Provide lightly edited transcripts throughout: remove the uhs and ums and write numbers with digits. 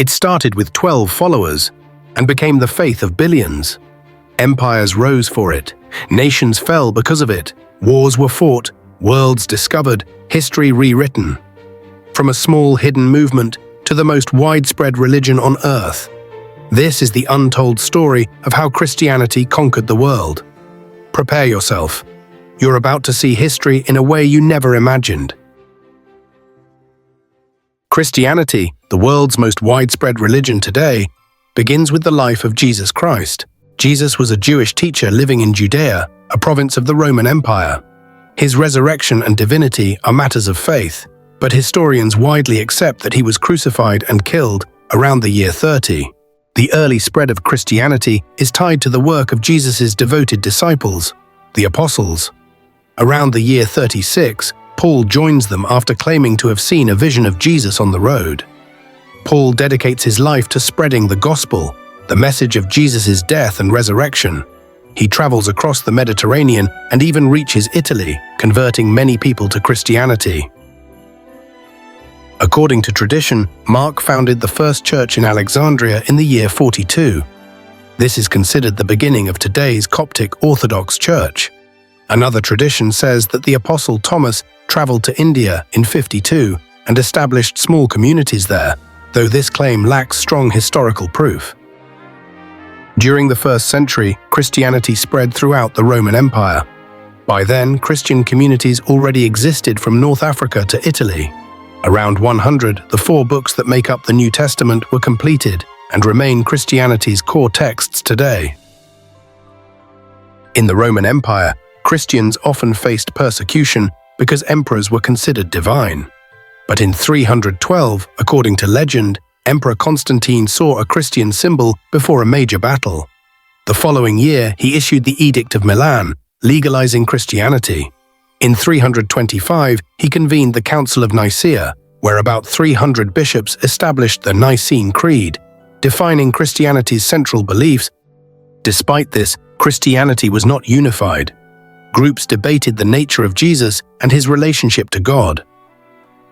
It started with 12 followers and became the faith of billions. Empires rose for it, nations fell because of it, wars were fought, worlds discovered, history rewritten. From a small hidden movement to the most widespread religion on earth. This is the untold story of how Christianity conquered the world. Prepare yourself. You're about to see history in a way you never imagined. Christianity, the world's most widespread religion today, begins with the life of Jesus Christ. Jesus was a Jewish teacher living in Judea, a province of the Roman Empire. His resurrection and divinity are matters of faith, but historians widely accept that he was crucified and killed around the year 30. The early spread of Christianity is tied to the work of Jesus' devoted disciples, the apostles. Around the year 36, Paul joins them after claiming to have seen a vision of Jesus on the road. Paul dedicates his life to spreading the gospel, the message of Jesus' death and resurrection. He travels across the Mediterranean and even reaches Italy, converting many people to Christianity. According to tradition, Mark founded the first church in Alexandria in the year 42. This is considered the beginning of today's Coptic Orthodox Church. Another tradition says that the Apostle Thomas traveled to India in 52 and established small communities there, though this claim lacks strong historical proof. During the 1st century, Christianity spread throughout the Roman Empire. By then, Christian communities already existed from North Africa to Italy. Around 100, the 4 books that make up the New Testament were completed and remain Christianity's core texts today. In the Roman Empire, Christians often faced persecution because emperors were considered divine. But in 312, according to legend, Emperor Constantine saw a Christian symbol before a major battle. The following year, he issued the Edict of Milan, legalizing Christianity. In 325, he convened the Council of Nicaea, where about 300 bishops established the Nicene Creed, defining Christianity's central beliefs. Despite this, Christianity was not unified. Groups debated the nature of Jesus and his relationship to God.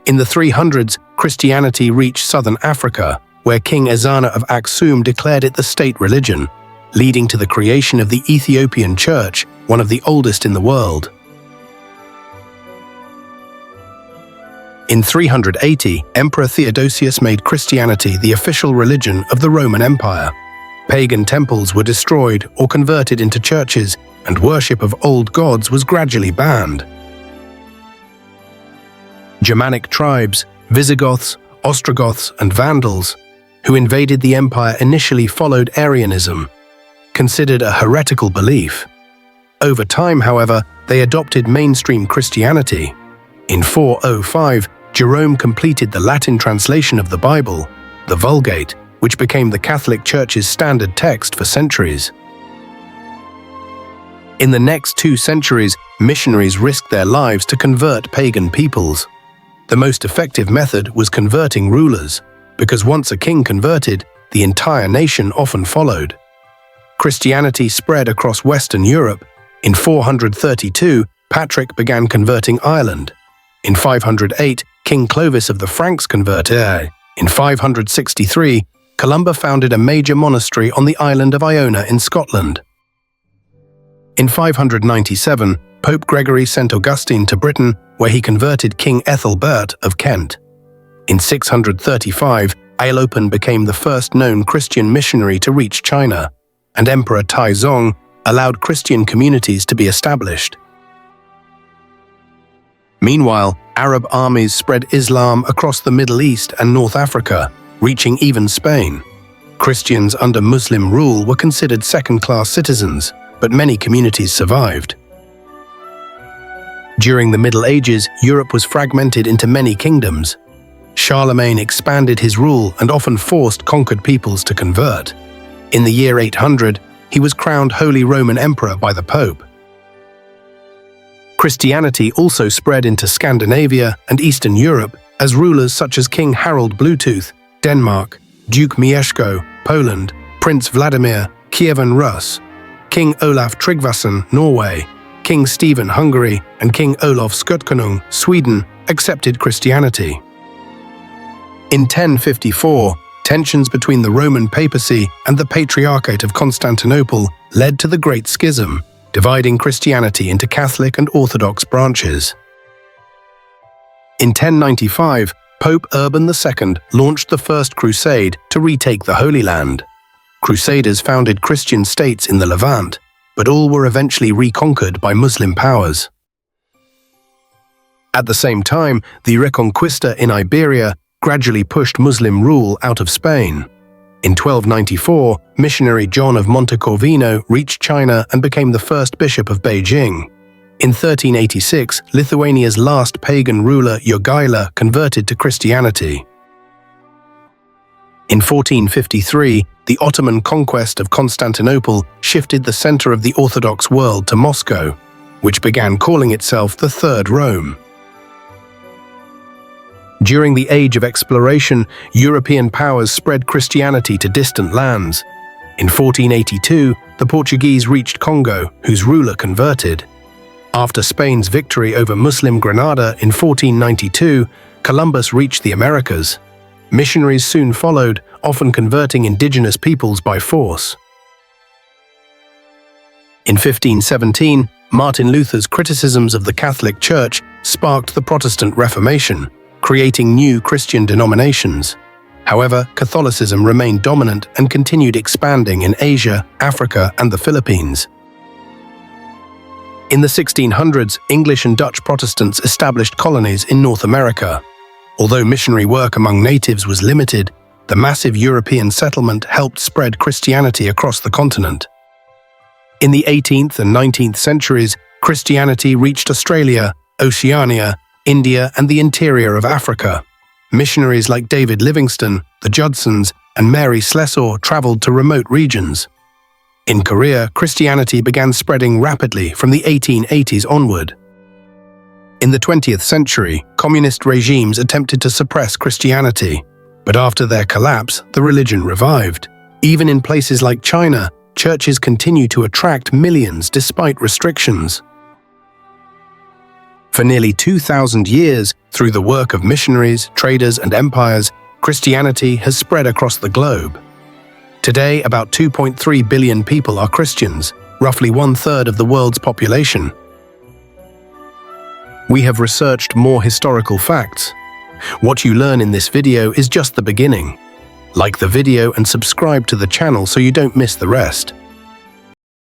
In the 300s, Christianity reached southern Africa, where King Ezana of Aksum declared it the state religion, leading to the creation of the Ethiopian Church, one of the oldest in the world. In 380, Emperor Theodosius made Christianity the official religion of the Roman Empire. Pagan temples were destroyed or converted into churches, and worship of old gods was gradually banned. Germanic tribes, Visigoths, Ostrogoths, and Vandals, who invaded the empire initially followed Arianism, considered a heretical belief. Over time, however, they adopted mainstream Christianity. In 405, Jerome completed the Latin translation of the Bible, the Vulgate, which became the Catholic Church's standard text for centuries. In the next 2 centuries, missionaries risked their lives to convert pagan peoples. The most effective method was converting rulers, because once a king converted, the entire nation often followed. Christianity spread across Western Europe. In 432, Patrick began converting Ireland. In 508, King Clovis of the Franks converted. In 563, Columba founded a major monastery on the island of Iona in Scotland. In 597, Pope Gregory sent Augustine to Britain, where he converted King Ethelbert of Kent. In 635, Alopan became the first known Christian missionary to reach China, and Emperor Taizong allowed Christian communities to be established. Meanwhile, Arab armies spread Islam across the Middle East and North Africa, reaching even Spain. Christians under Muslim rule were considered second-class citizens, but many communities survived. During the Middle Ages, Europe was fragmented into many kingdoms. Charlemagne expanded his rule and often forced conquered peoples to convert. In the year 800, he was crowned Holy Roman Emperor by the Pope. Christianity also spread into Scandinavia and Eastern Europe as rulers such as King Harald Bluetooth, Denmark, Duke Mieszko, Poland, Prince Vladimir, Kievan Rus, King Olaf Tryggvason, Norway, King Stephen, Hungary, and King Olof Skutkonung, Sweden, accepted Christianity. In 1054, Tensions between the Roman papacy and the Patriarchate of Constantinople led to the Great Schism, dividing Christianity into Catholic and Orthodox branches. In 1095, Pope Urban II launched the First Crusade to retake the Holy Land. Crusaders founded Christian states in the Levant, but all were eventually reconquered by Muslim powers. At the same time, the Reconquista in Iberia gradually pushed Muslim rule out of Spain. In 1294, missionary John of Montecorvino reached China and became the first bishop of Beijing. In 1386, Lithuania's last pagan ruler Jogaila converted to Christianity. In 1453, the Ottoman conquest of Constantinople shifted the center of the Orthodox world to Moscow, which began calling itself the Third Rome. During the Age of Exploration, European powers spread Christianity to distant lands. In 1482, the Portuguese reached Congo, whose ruler converted. After Spain's victory over Muslim Granada in 1492, Columbus reached the Americas. Missionaries soon followed, often converting indigenous peoples by force. In 1517, Martin Luther's criticisms of the Catholic Church sparked the Protestant Reformation, creating new Christian denominations. However, Catholicism remained dominant and continued expanding in Asia, Africa, and the Philippines. In the 1600s, English and Dutch Protestants established colonies in North America. Although missionary work among natives was limited, the massive European settlement helped spread Christianity across the continent. In the 18th and 19th centuries, Christianity reached Australia, Oceania, India, and the interior of Africa. Missionaries like David Livingstone, the Judsons, and Mary Slessor traveled to remote regions. In Korea, Christianity began spreading rapidly from the 1880s onward. In the 20th century, communist regimes attempted to suppress Christianity, but after their collapse, the religion revived. Even in places like China, churches continue to attract millions despite restrictions. For nearly 2,000 years, through the work of missionaries, traders, and empires, Christianity has spread across the globe. Today, about 2.3 billion people are Christians, roughly 1/3 of the world's population. We have researched more historical facts. What you learn in this video is just the beginning. Like the video and subscribe to the channel so you don't miss the rest.